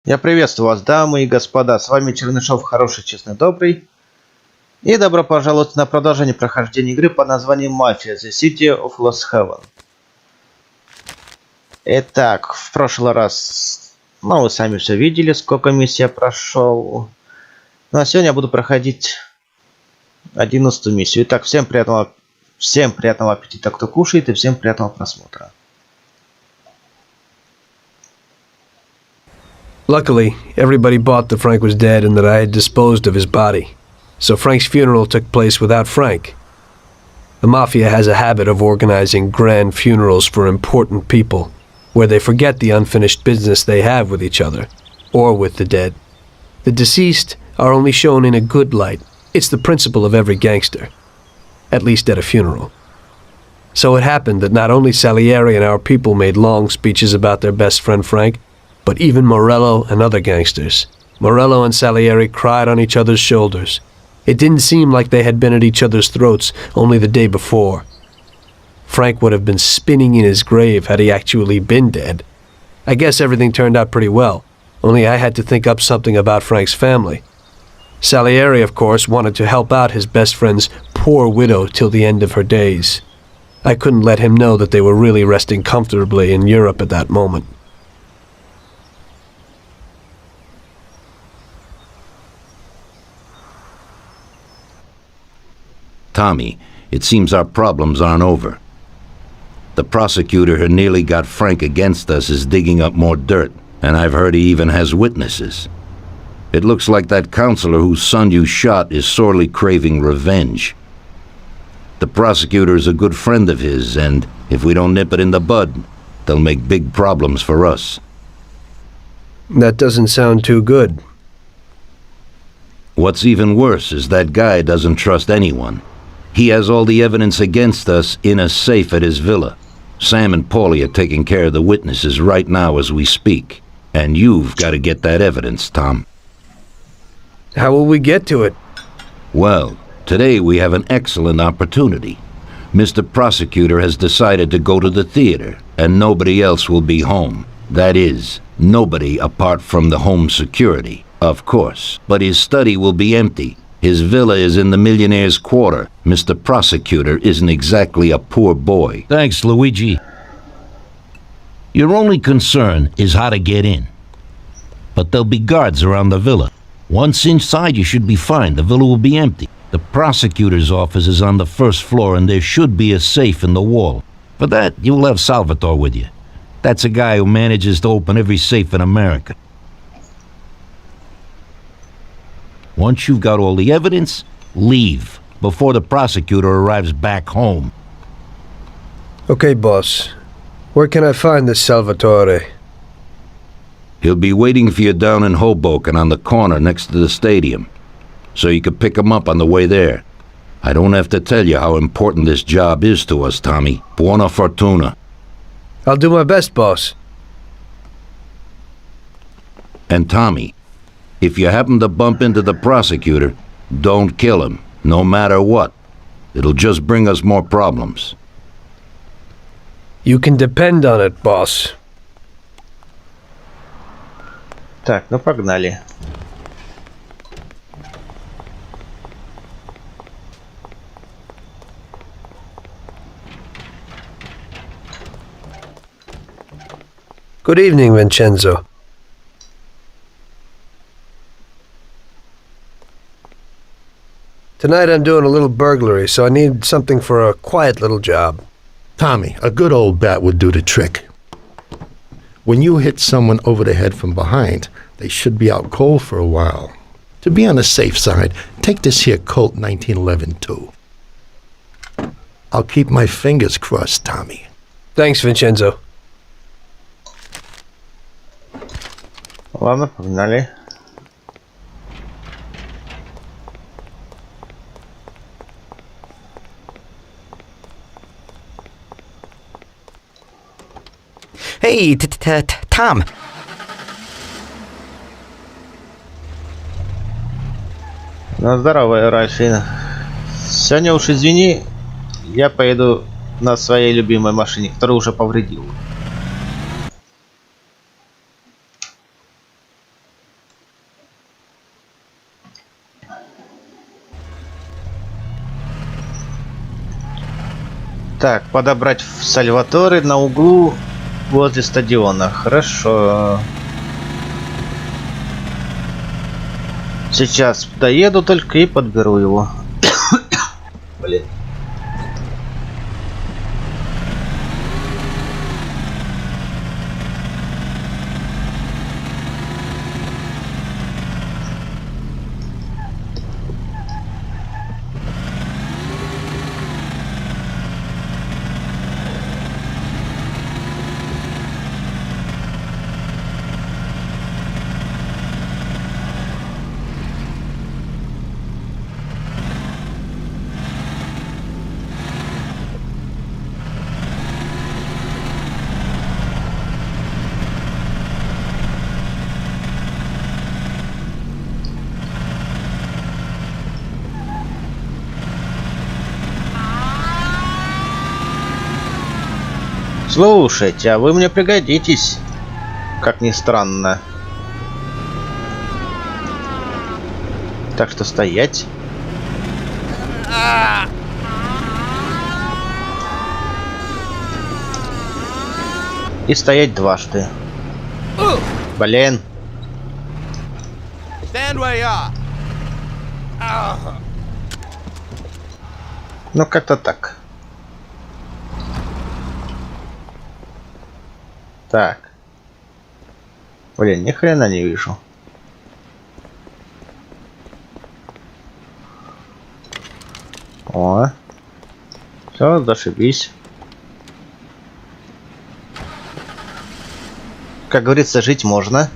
Я приветствую вас, дамы и господа. С вами Чернышов, хороший, честный, добрый. И добро пожаловать на продолжение прохождения игры под названием Mafia: The City of Lost Heaven. Итак, в прошлый раз, вы сами все видели, сколько миссий я прошел. Ну а сегодня я буду проходить 11-ю миссию. Итак, всем приятного аппетита, кто кушает, и всем приятного просмотра. Luckily, everybody bought that Frank was dead and that I had disposed of his body. So Frank's funeral took place without Frank. The Mafia has a habit of organizing grand funerals for important people, where they forget the unfinished business they have with each other, or with the dead. The deceased are only shown in a good light. It's the principle of every gangster, at least at a funeral. So it happened that not only Salieri and our people made long speeches about their best friend Frank, but even Morello and other gangsters. Morello and Salieri cried on each other's shoulders. It didn't seem like they had been at each other's throats only the day before. Frank would have been spinning in his grave had he actually been dead. I guess everything turned out pretty well, only I had to think up something about Frank's family. Salieri, of course, wanted to help out his best friend's poor widow till the end of her days. I couldn't let him know that they were really resting comfortably in Europe at that moment. Tommy, it seems our problems aren't over. The prosecutor who nearly got Frank against us is digging up more dirt, and I've heard he even has witnesses. It looks like that counselor whose son you shot is sorely craving revenge. The prosecutor is a good friend of his, and if we don't nip it in the bud, they'll make big problems for us. That doesn't sound too good. What's even worse is that guy doesn't trust anyone. He has all the evidence against us in a safe at his villa. Sam and Paulie are taking care of the witnesses right now as we speak. And you've got to get that evidence, Tom. How will we get to it? Well, today we have an excellent opportunity. Mr. Prosecutor has decided to go to the theater, and nobody else will be home. That is, nobody apart from the home security, of course. But his study will be empty. His villa is in the Millionaire's Quarter. Mr. Prosecutor isn't exactly a poor boy. Thanks, Luigi. Your only concern is how to get in. But there'll be guards around the villa. Once inside, you should be fine. The villa will be empty. The prosecutor's office is on the first floor, and there should be a safe in the wall. For that, you'll have Salvatore with you. That's a guy who manages to open every safe in America. Once you've got all the evidence, leave before the prosecutor arrives back home. Okay, boss. Where can I find this Salvatore? He'll be waiting for you down in Hoboken on the corner next to the stadium, so you can pick him up on the way there. I don't have to tell you how important this job is to us, Tommy. Buona fortuna. I'll do my best, boss. And Tommy, if you happen to bump into the prosecutor, don't kill him, no matter what. It'll just bring us more problems. You can depend on it, boss. Так, ну погнали. Good evening, Vincenzo. Tonight I'm doing a little burglary, so I need something for a quiet little job. Tommy, a good old bat would do the trick. When you hit someone over the head from behind, they should be out cold for a while. To be on the safe side, take this here Colt 1911 too. I'll keep my fingers crossed, Tommy. Thanks, Vincenzo. Ладно, погнали. Hey, Tom. Ну, здорово, Райфин. Сегодня уж извини, я поеду на своей любимой машине, которую уже повредил. Так, подобрать в Сальваторе на углу возле стадиона. Хорошо. Сейчас доеду только и подберу его. Блин. Слушайте, а вы мне пригодитесь, как ни странно. Так что стоять. И стоять дважды. Блин. Ну как-то так. Так. Блин, ни хрена не вижу. О. Все, зашибись. Как говорится, жить можно.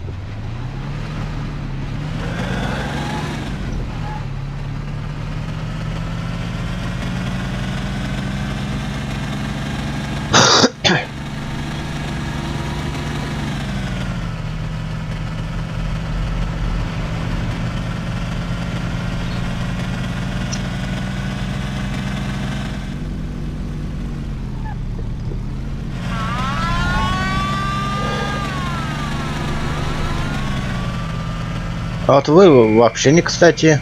А вот вы вообще не кстати.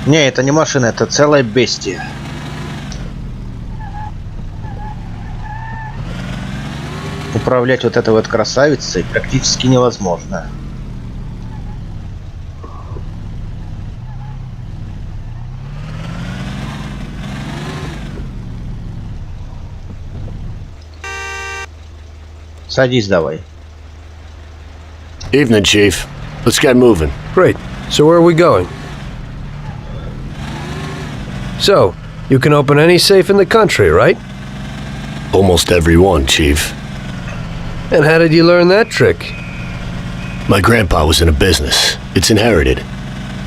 Не, это не машина, это целое бестия. Управлять вот этой вот красавицей практически невозможно. Садись давай. Evening, Chief. Let's get moving. Great. So where are we going? So, you can open any safe in the country, right? Almost every one, Chief. And how did you learn that trick? My grandpa was in a business. It's inherited.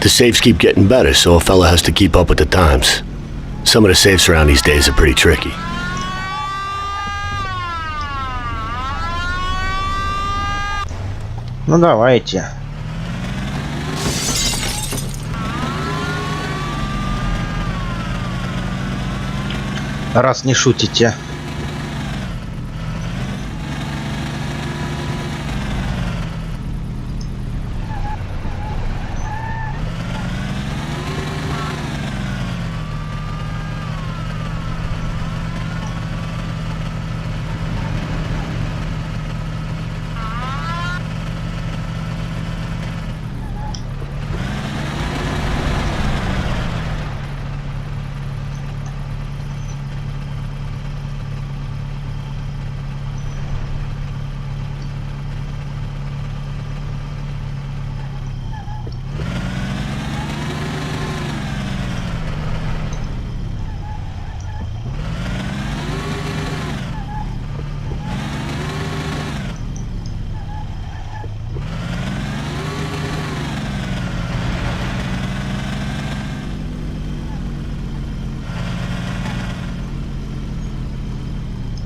The safes keep getting better, so a fella has to keep up with the times. Some of the safes around these days are pretty tricky. Ну давайте. Раз не шутите.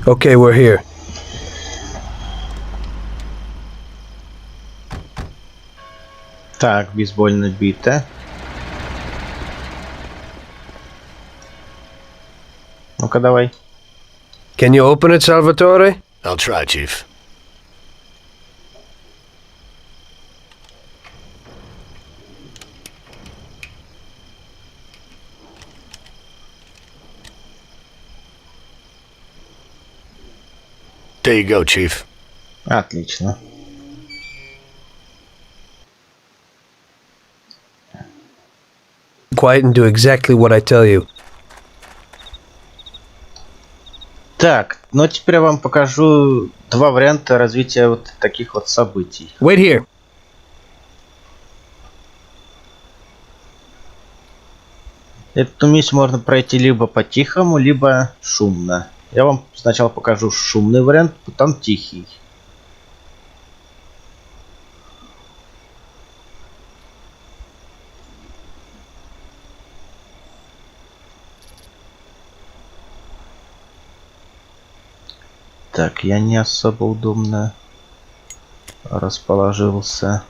Okay, we're here. Так, бейсбольная бита. Ну-ка, давай. Can you open it, Salvatore? I'll try, Chief. There you go, Chief. Отлично. Quiet and do exactly what I tell you. Так, ну теперь я вам покажу два варианта развития вот таких вот событий. Wait here. Эту миссию можно пройти либо по-тихому, либо шумно. Я вам сначала покажу шумный вариант, потом тихий. Так, я не особо удобно расположился.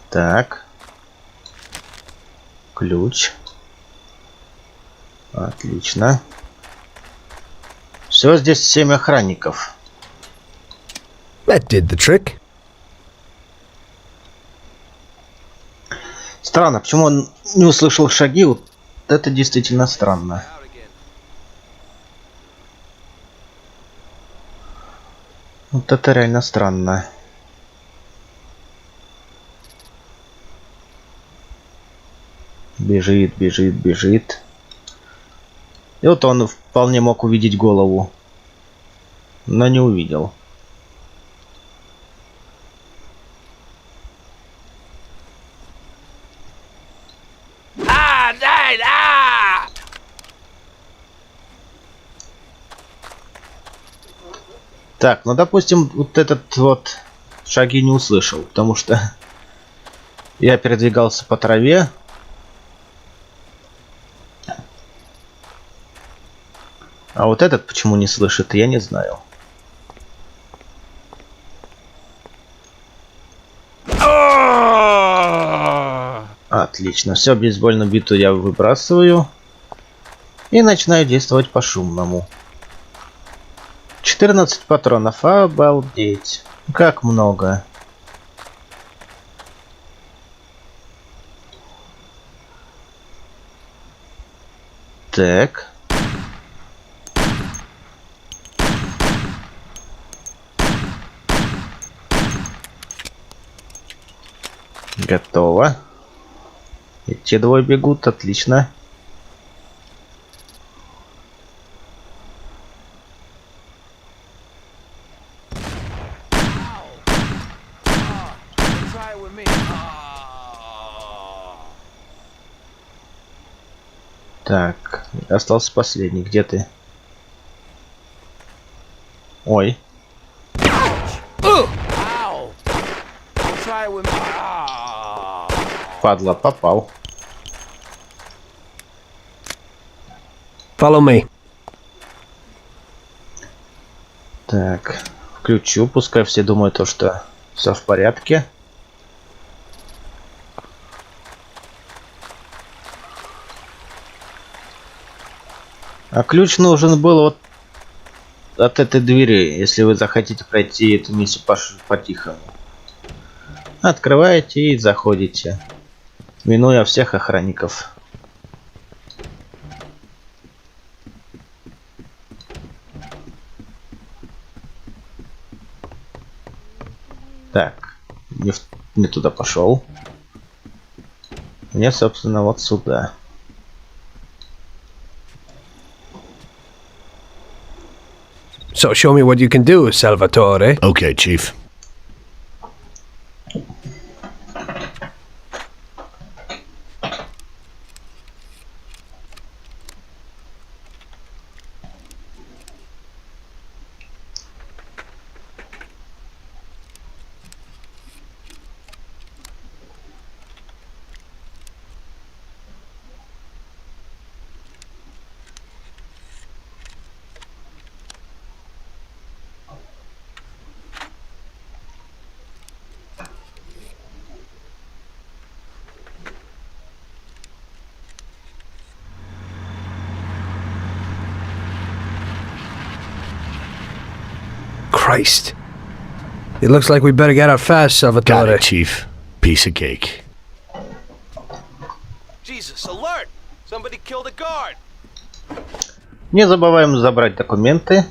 Так. Ключ. Отлично. Все, здесь 7 охранников. That did the trick. Странно, почему он не услышал шаги? Вот это действительно странно. Вот это реально странно. Бежит, бежит, бежит. И вот он вполне мог увидеть голову. Но не увидел. Так, ну допустим, вот этот вот шаги не услышал, потому что я передвигался по траве. А вот этот почему не слышит, я не знаю. Отлично, все, бейсбольную биту я выбрасываю. И начинаю действовать по-шумному. 14 патронов, обалдеть. Как много. Так. Готово. И те двое бегут, отлично. Так, остался последний. Где ты? Ой. Падла, попал. Follow me. Так, включу. Пускай все думают, то, что все в порядке. А ключ нужен был вот от этой двери, если вы захотите пройти эту миссию по-тихому. Открываете и заходите, минуя всех охранников. Так, не туда пошел. Мне, собственно, вот сюда. So show me what you can do, Salvatore. Okay, Chief. Christ. It looks like we better get out fast, Got Salvatore. it, Chief. Piece of cake. Jesus, alert! Somebody killed a guard! Не забываем забрать документы.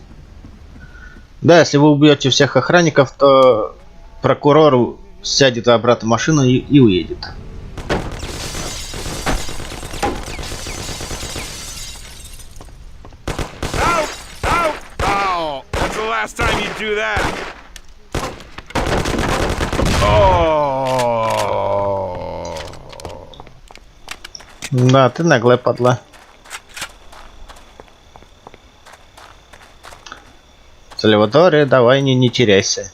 Да, если вы убьете всех охранников, то прокурор сядет обратно в машину и уедет. Oh, that's the last time you do that. Oh. Да, ты наглая падла. Сальваторе, давай не теряйся.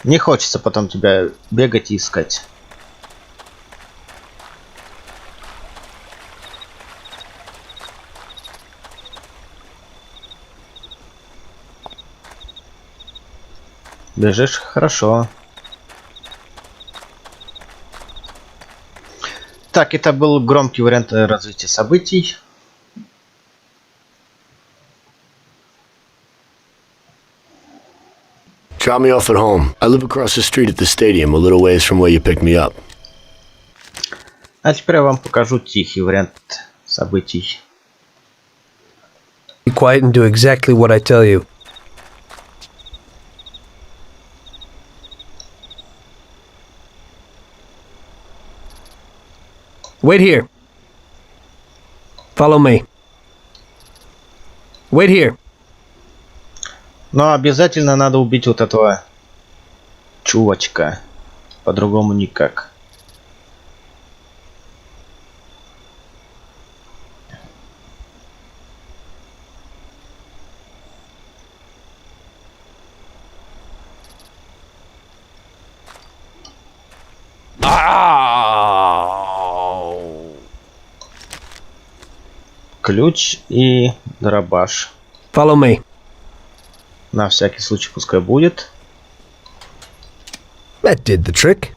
Не хочется потом тебя бегать и искать. Бежишь? Хорошо. Так, это был громкий вариант развития событий. Drop me off at home. I live across the street at the stadium, a little ways from where you picked me up. А теперь я вам покажу тихий вариант событий. Be quiet and do exactly what I tell you. Wait here. Follow me. Wait here. Но обязательно надо убить вот этого чувачка. По-другому никак. Ключ и дробаш. Follow me. На всякий случай пускай будет. That did the trick.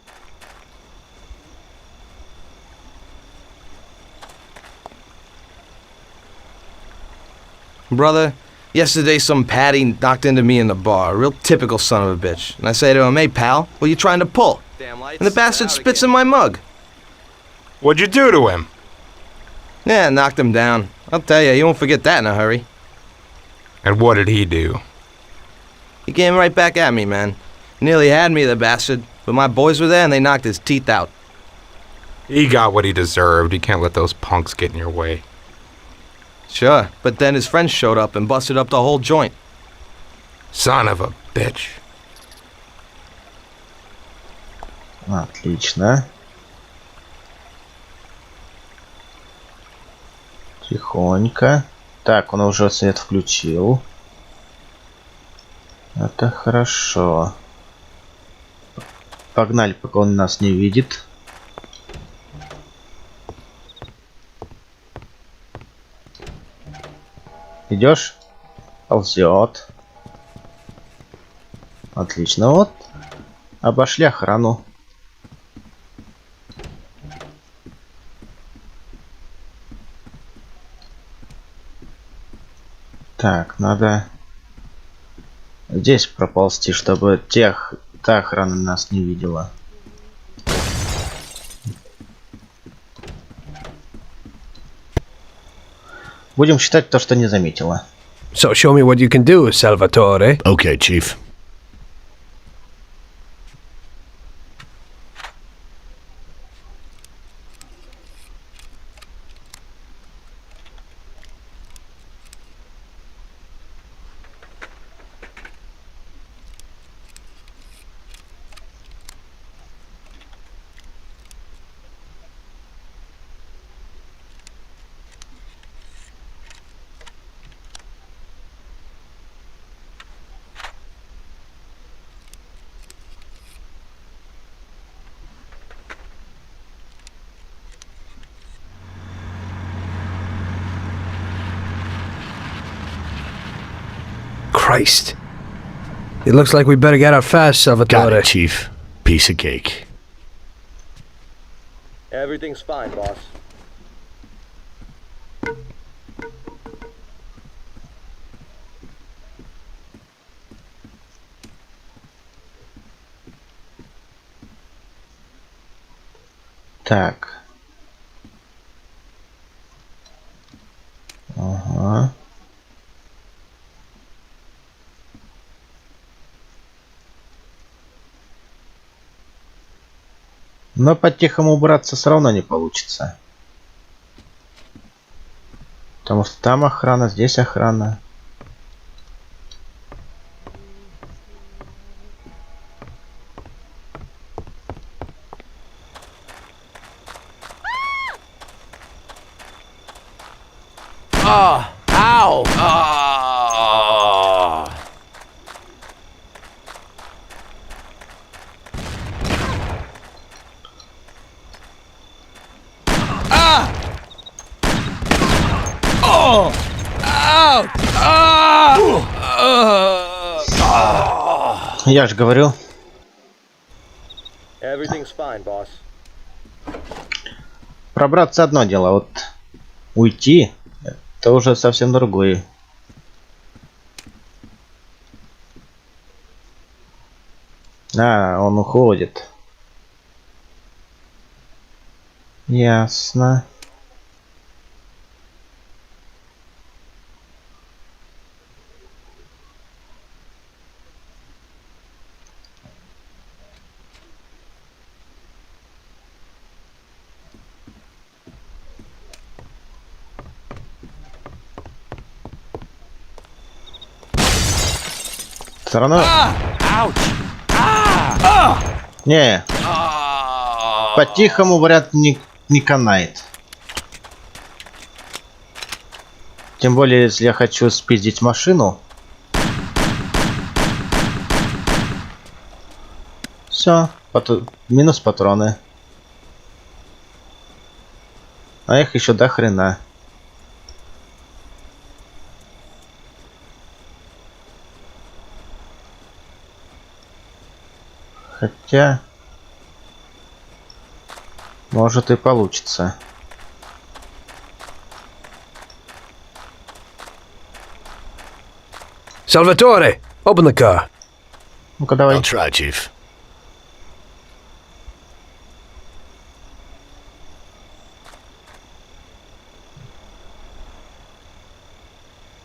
Brother, yesterday some Patty knocked into me in the bar. A real typical son of a bitch. And I say to him, hey pal, what are you trying to pull? And the bastard spits in my mug. What'd you do to him? Yeah, knocked him down. I'll tell you, you won't forget that in a hurry. And what did he do? He came right back at me, man. Nearly had me, the bastard. But my boys were there and they knocked his teeth out. He got what he deserved. You can't let those punks get in your way. Sure, but then his friends showed up and busted up the whole joint. Son of a bitch. Отлично. Тихонько. Так, он уже свет включил. Это хорошо. Погнали, пока он нас не видит. Идешь? Ползет. Отлично, вот. Обошли охрану. Так, надо здесь проползти, чтобы та охрана нас не видела. Будем считать то, что не заметила. So show me what you can do, Salvatore. Okay, Chief. Christ. It looks like we better get out fast, Got Salvatore. it, Chief. Piece of cake. Everything's fine, boss. Так. Ага. Но по-тихому убраться все равно не получится. Потому что там охрана, здесь охрана. Ow! Я же говорю. Пробраться одно дело, вот уйти это уже совсем другое. А, он уходит. Ясно. Все равно... Не. По-тихому, вариант не канает. Тем более, если я хочу спиздить машину. Все. Минус патроны. А их еще до хрена. Хотя... Может и получится. Salvatore, open the car. Ну-ка, давай. I'll try, Chief.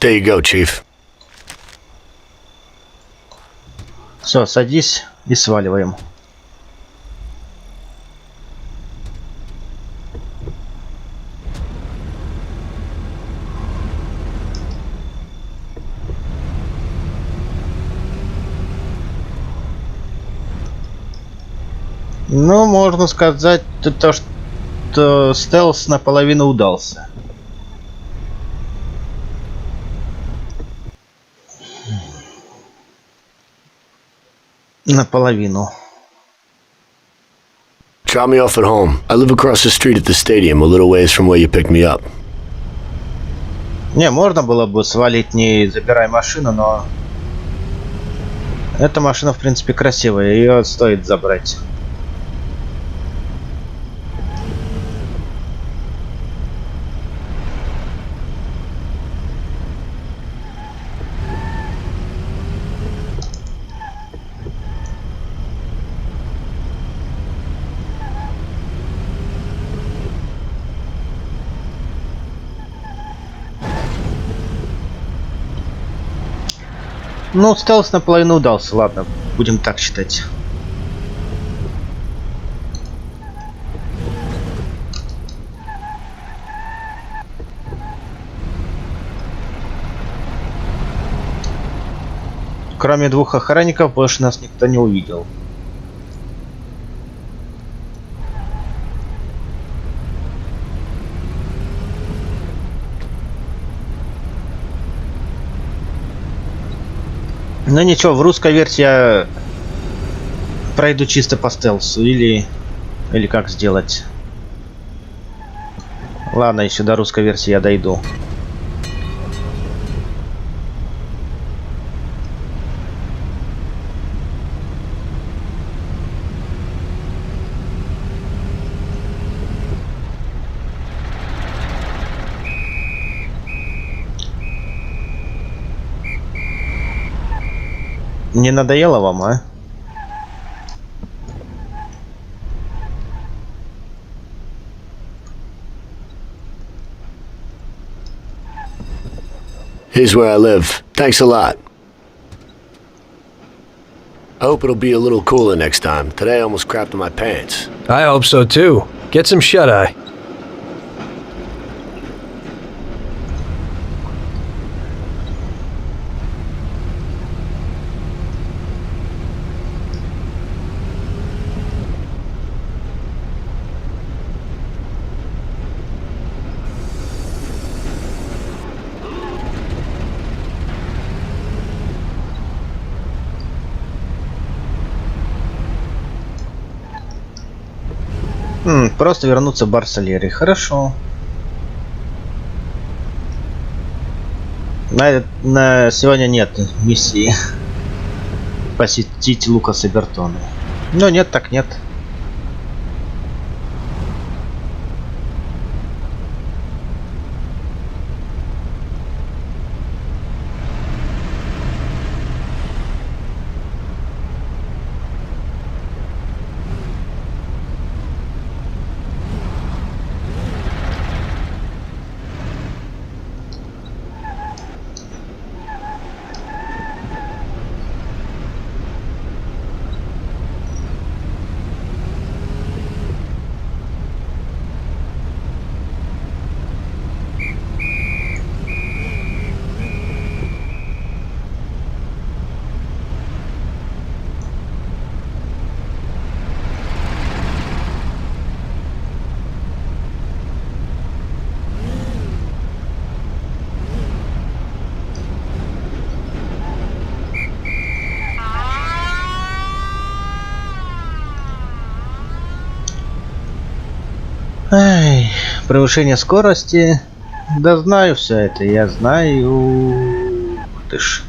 There you go, Chief. Все, садись и сваливаем. Ну, можно сказать, то, что стелс наполовину удался. Наполовину. Drop me off at home. I live across the street at the stadium, a little ways from where you picked me up. Не, можно было бы свалить, не забирая машину, но... Эта машина, в принципе, красивая, ее стоит забрать. Ну, стелс наполовину удался, ладно, будем так считать. Кроме двух охранников, больше нас никто не увидел. Ну ничего, в русской версии я пройду чисто по стелсу или как сделать. Ладно, еще до русской версии я дойду. Не надоело вам, а? Here's where I live. Thanks a lot. I hope it'll be a little cooler next time. Today I almost crapped in my pants. I hope so too. Get some shut-eye. Просто вернуться в бар Солери. Хорошо. На сегодня нет миссии посетить Лукаса Бертона. Но нет, так нет. Ай, превышение скорости. Да знаю все это, я знаю. Ты ж.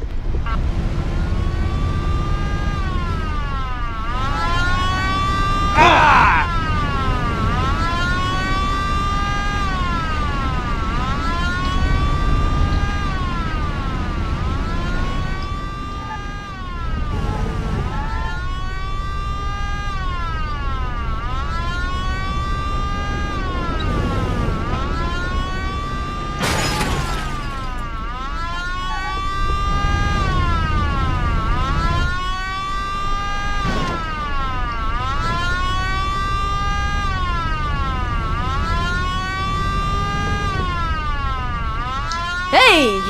Эй!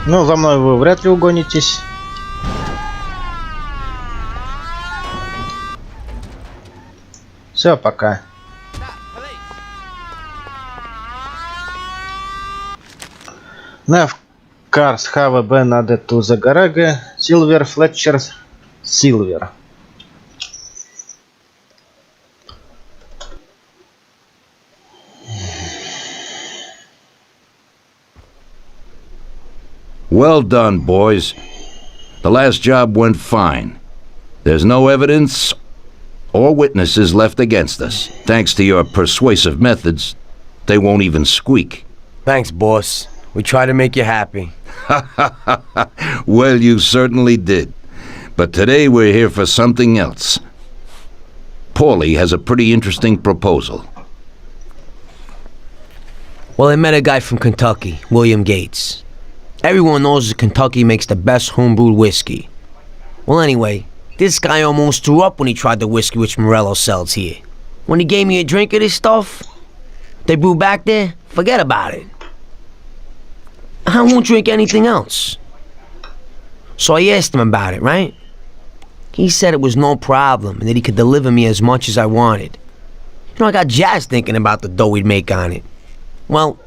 Ну, за мной вы вряд ли угонитесь. Все, пока. Nav cars have been added to the garage. Silver Fletcher's Silver. Well done, boys. The last job went fine. There's no evidence or witnesses left against us. Thanks to your persuasive methods, they won't even squeak. Thanks, boss. We try to make you happy. Well, you certainly did. But today we're here for something else. Paulie has a pretty interesting proposal. Well, I met a guy from Kentucky, William Gates. Everyone knows that Kentucky makes the best homebrewed whiskey. Well, anyway, this guy almost threw up when he tried the whiskey which Morello sells here. When he gave me a drink of this stuff, they brew back there, forget about it. I won't drink anything else. So I asked him about it, right? He said it was no problem and that he could deliver me as much as I wanted. You know, I got jazzed thinking about the dough we'd make on it. Well,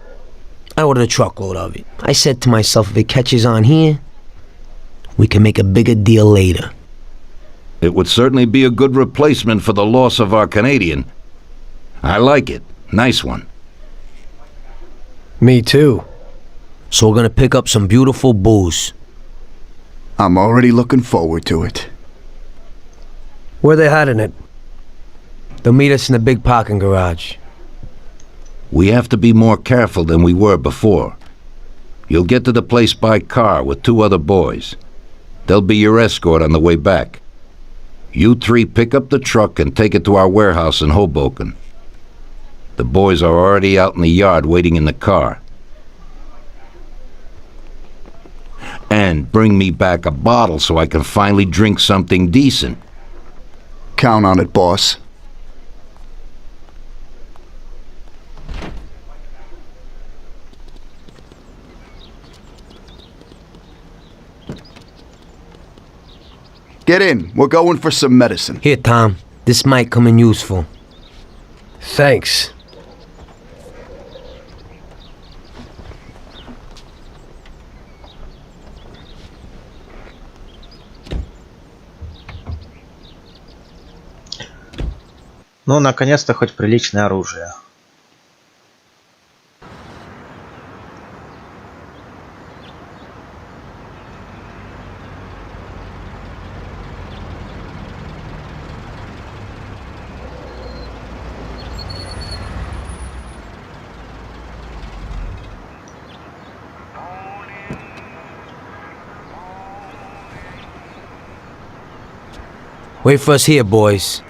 I ordered a truckload of it. I said to myself, if it catches on here, we can make a bigger deal later. It would certainly be a good replacement for the loss of our Canadian. I like it. Nice one. Me too. So we're gonna pick up some beautiful booze. I'm already looking forward to it. Where they hiding it? They'll meet us in the big parking garage. We have to be more careful than we were before. You'll get to the place by car with 2 other boys. They'll be your escort on the way back. You 3 pick up the truck and take it to our warehouse in Hoboken. The boys are already out in the yard waiting in the car. And bring me back a bottle so I can finally drink something decent. Count on it, boss. Get in. We're going for some medicine. Here, Tom. This might come in useful. Thanks. Ну, наконец-то хоть приличное оружие. Wait for us here, boys.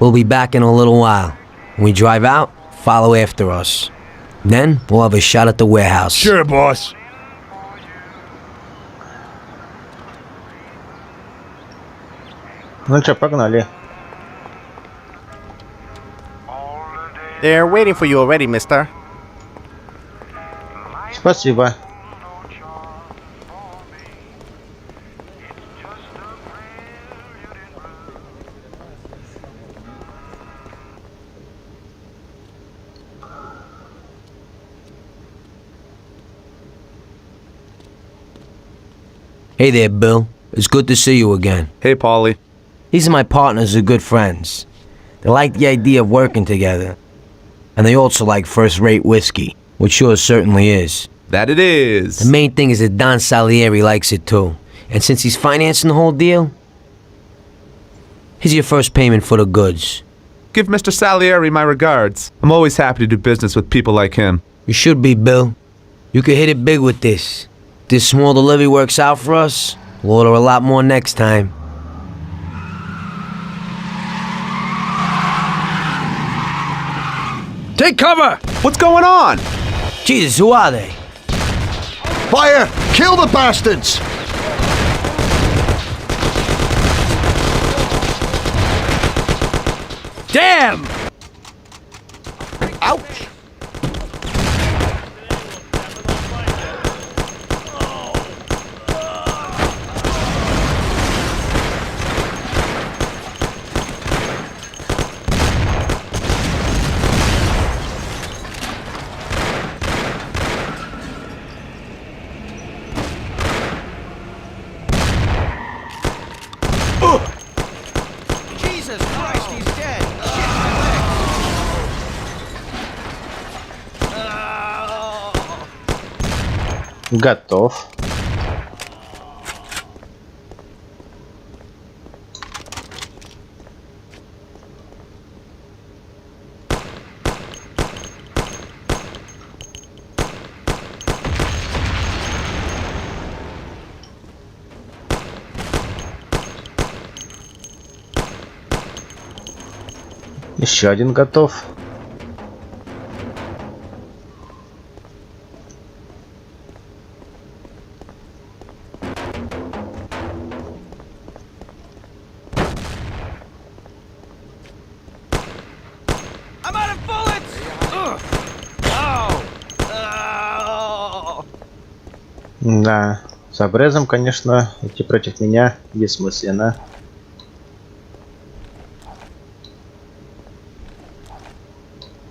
We'll be back in a little while. When we drive out, follow after us. Then, we'll have a shot at the warehouse. Sure, boss. Ну чё, погнали. They're waiting for you already, mister. Спасибо. Hey there, Bill. It's good to see you again. Hey, Paulie. These are my partners who are good friends. They like the idea of working together. And they also like first-rate whiskey, which yours certainly is. That it is. The main thing is that Don Salieri likes it too. And since he's financing the whole deal, here's your first payment for the goods. Give Mr. Salieri my regards. I'm always happy to do business with people like him. You should be, Bill. You could hit it big with this. If this small delivery works out for us, we'll order a lot more next time. Take cover! What's going on? Jesus, who are they? Fire! Kill the bastards! Damn! Ouch! Jesus Christ, he's dead! Готов. Еще один готов. I'm out of bullets! Да, с обрезом, конечно, идти против меня бессмысленно.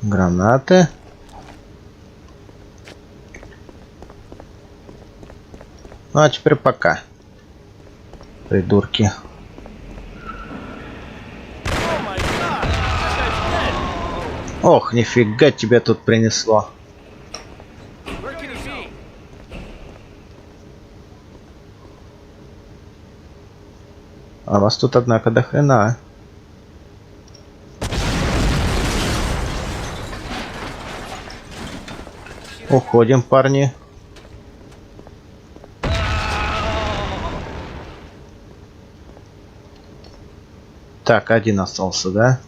Гранаты. Ну а теперь пока. Придурки. Ох, нифига тебя тут принесло. А вас тут, однако, до хрена. Уходим, парни. Так, один остался, да?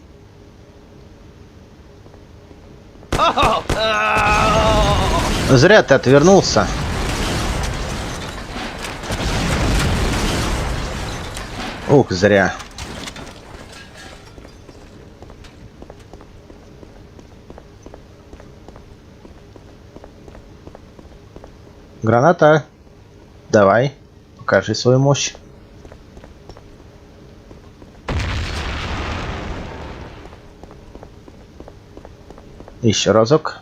Зря ты отвернулся. Ух, зря. Граната. Давай. Покажи свою мощь. Еще разок.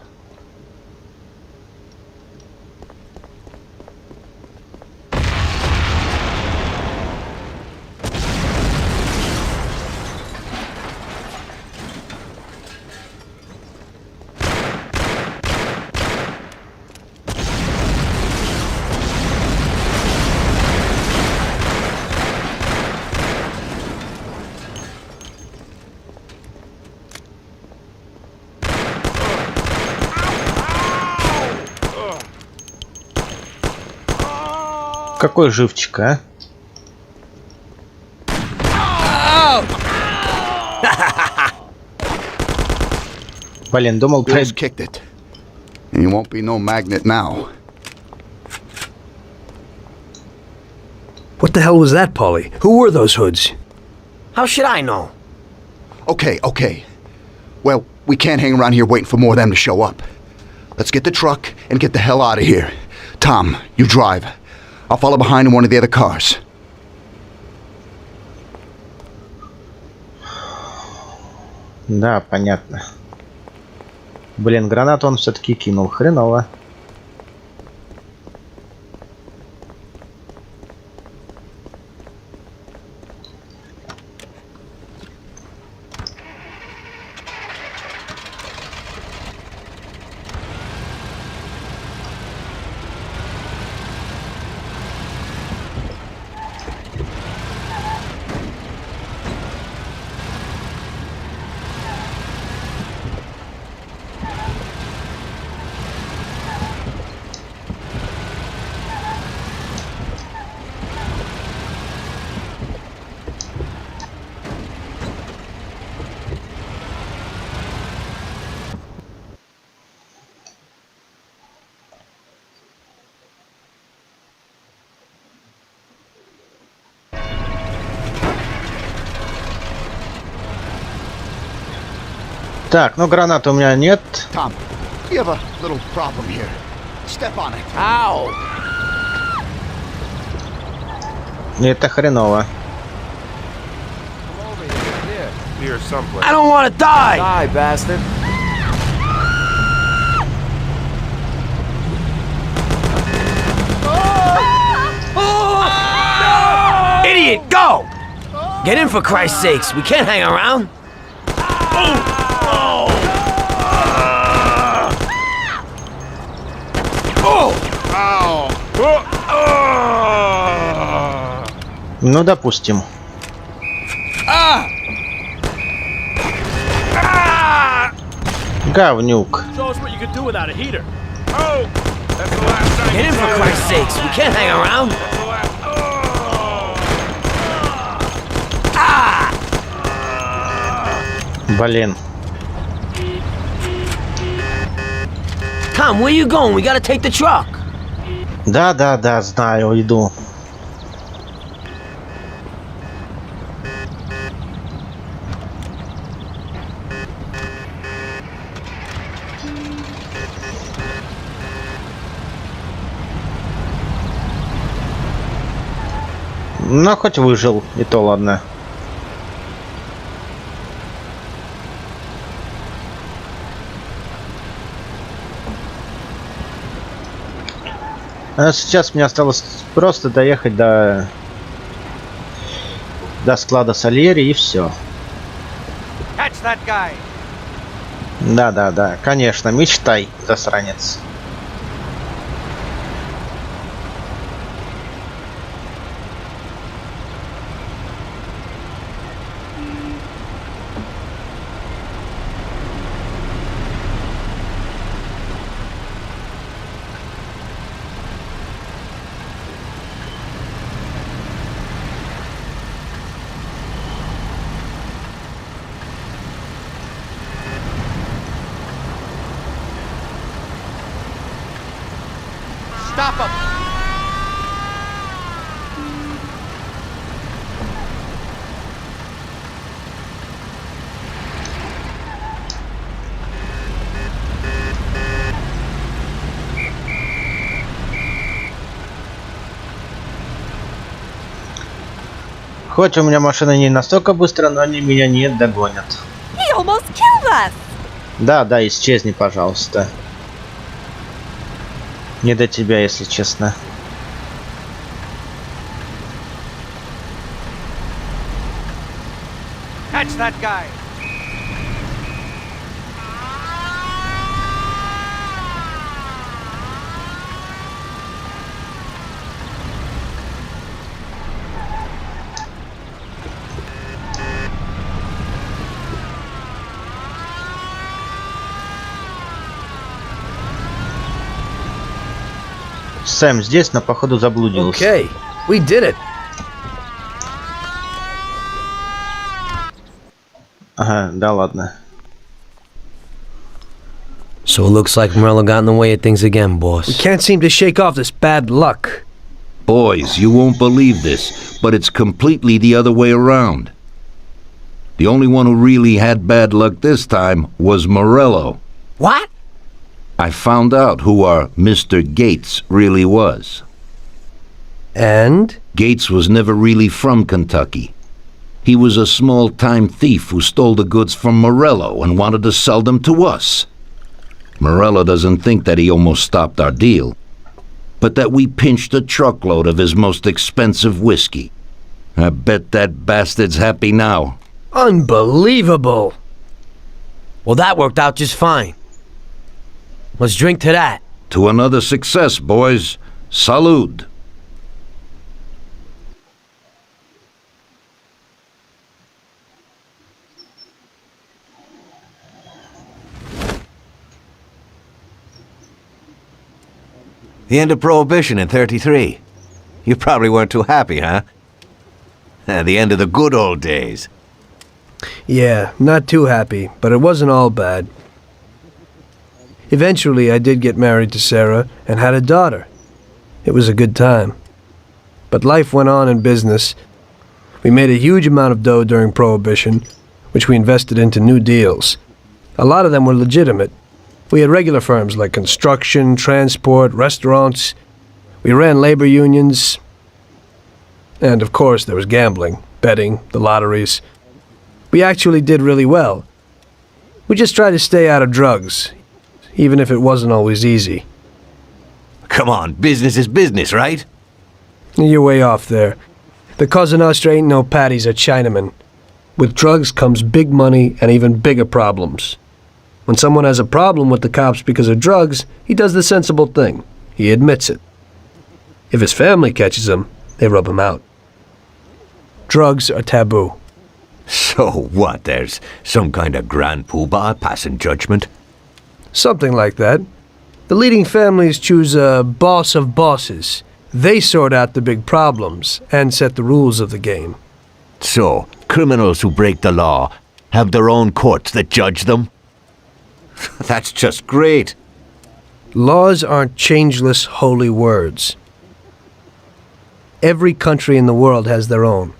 Какой живчик, а? Блин, думал, Bill's kicked it. He won't be no magnet now. What the hell was that, Polly? Who were those hoods? How should I know? Okay. Well, we can't hang around here waiting for more of them to show up. Let's get the truck and get the hell out of here. Tom, you drive. I'll follow behind in one of the other cars. Да, понятно. Блин, гранату он все-таки кинул. Хреново. Так, ну гранаты у меня нет. Tom, we have a little problem here. Step on it. Ow! Это хреново. Here someplace. I don't want to die! Die, bastard. Idiot, go! Get in for Christ's sakes. We can't hang around. Ну, допустим. Говнюк. Get in for Christ's sakes. We can't hang around. Блин. Tom, where you going? We gotta take the truck. Да, знаю, иду. Ну, хоть выжил, и то ладно. А сейчас мне осталось просто доехать до склада Сальери и все. Да, конечно, мечтай, засранец. Stop him! Хоть у меня машина не настолько быстрая, но они меня не догонят. He almost killed us! Да, да, исчезни, пожалуйста. Не до тебя, если честно. Catch that guy! Сэм здесь, но походу заблудился. Okay, we did it. Ага, да ладно. So it looks like Morello got in the way of things again, boss. We can't seem to shake off this bad luck. Boys, you won't believe this, but it's completely the other way around. The only one who really had bad luck this time was Morello. What? I found out who our Mr. Gates really was. And? Gates was never really from Kentucky. He was a small-time thief who stole the goods from Morello and wanted to sell them to us. Morello doesn't think that he almost stopped our deal, but that we pinched a truckload of his most expensive whiskey. I bet that bastard's happy now. Unbelievable! Well, that worked out just fine. Let's drink to that. To another success, boys. Salud. The end of Prohibition in 33. You probably weren't too happy, huh? The end of the good old days. Yeah, not too happy, but it wasn't all bad. Eventually, I did get married to Sarah and had a daughter. It was a good time. But life went on in business. We made a huge amount of dough during Prohibition, which we invested into new deals. A lot of them were legitimate. We had regular firms like construction, transport, restaurants. We ran labor unions. And of course, there was gambling, betting, the lotteries. We actually did really well. We just tried to stay out of drugs, even if it wasn't always easy. Come on, business is business, right? You're way off there. The Cosa Nostra ain't no patties or Chinamen. With drugs comes big money and even bigger problems. When someone has a problem with the cops because of drugs, he does the sensible thing. He admits it. If his family catches him, they rub him out. Drugs are taboo. So what, there's some kind of grand poobah passing judgment? Something like that. The leading families choose a boss of bosses. They sort out the big problems and set the rules of the game. So, criminals who break the law have their own courts that judge them? That's just great. Laws aren't changeless holy words. Every country in the world has their own.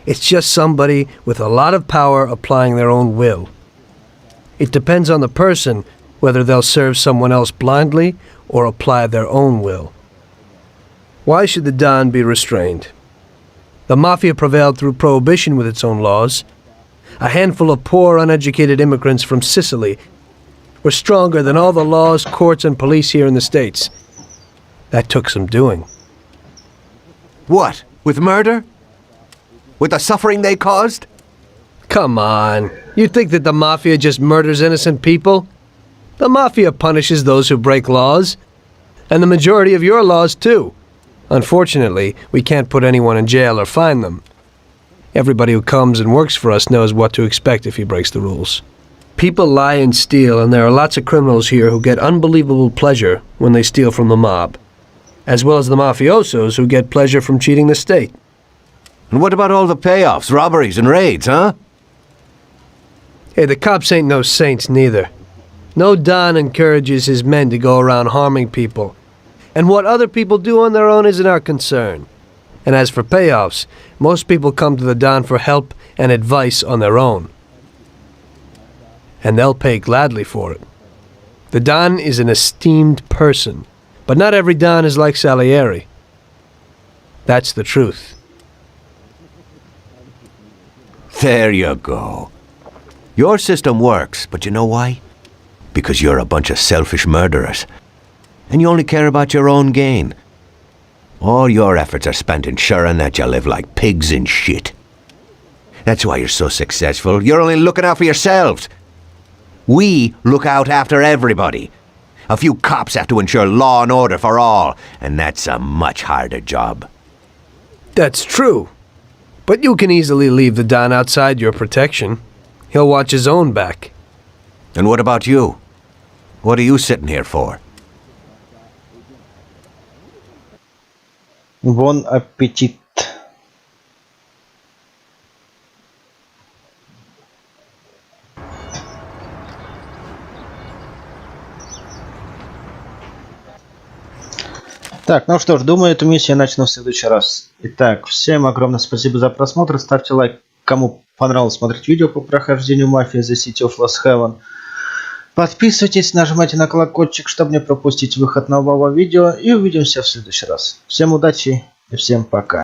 It's just somebody with a lot of power applying their own will. It depends on the person whether they'll serve someone else blindly or apply their own will. Why should the Don be restrained? The Mafia prevailed through Prohibition with its own laws. A handful of poor, uneducated immigrants from Sicily were stronger than all the laws, courts, and police here in the States. That took some doing. What? With murder? With the suffering they caused? Come on. You think that the Mafia just murders innocent people? The Mafia punishes those who break laws. And the majority of your laws, too. Unfortunately, we can't put anyone in jail or fine them. Everybody who comes and works for us knows what to expect if he breaks the rules. People lie and steal, and there are lots of criminals here who get unbelievable pleasure when they steal from the mob, as well as the mafiosos who get pleasure from cheating the state. And what about all the payoffs, robberies, and raids, huh? Hey, the cops ain't no saints neither. No Don encourages his men to go around harming people. And what other people do on their own isn't our concern. And as for payoffs, most people come to the Don for help and advice on their own. And they'll pay gladly for it. The Don is an esteemed person, but not every Don is like Salieri. That's the truth. There you go. Your system works, but you know why? Because you're a bunch of selfish murderers. And you only care about your own gain. All your efforts are spent ensuring that you live like pigs in shit. That's why you're so successful. You're only looking out for yourselves. We look out after everybody. A few cops have to ensure law and order for all, and that's a much harder job. That's true. But you can easily leave the Don outside your protection. He'll watch his own back. And what about you? What are you sitting here for? Bon аппетит. Так, ну что ж, думаю, эту миссию я начну в следующий раз. Итак, всем огромное спасибо за просмотр. Ставьте лайк, кому понравилось смотреть видео по прохождению Mafia The City of Lost Heaven. Подписывайтесь, нажимайте на колокольчик, чтобы не пропустить выход нового видео. И увидимся в следующий раз. Всем удачи и всем пока.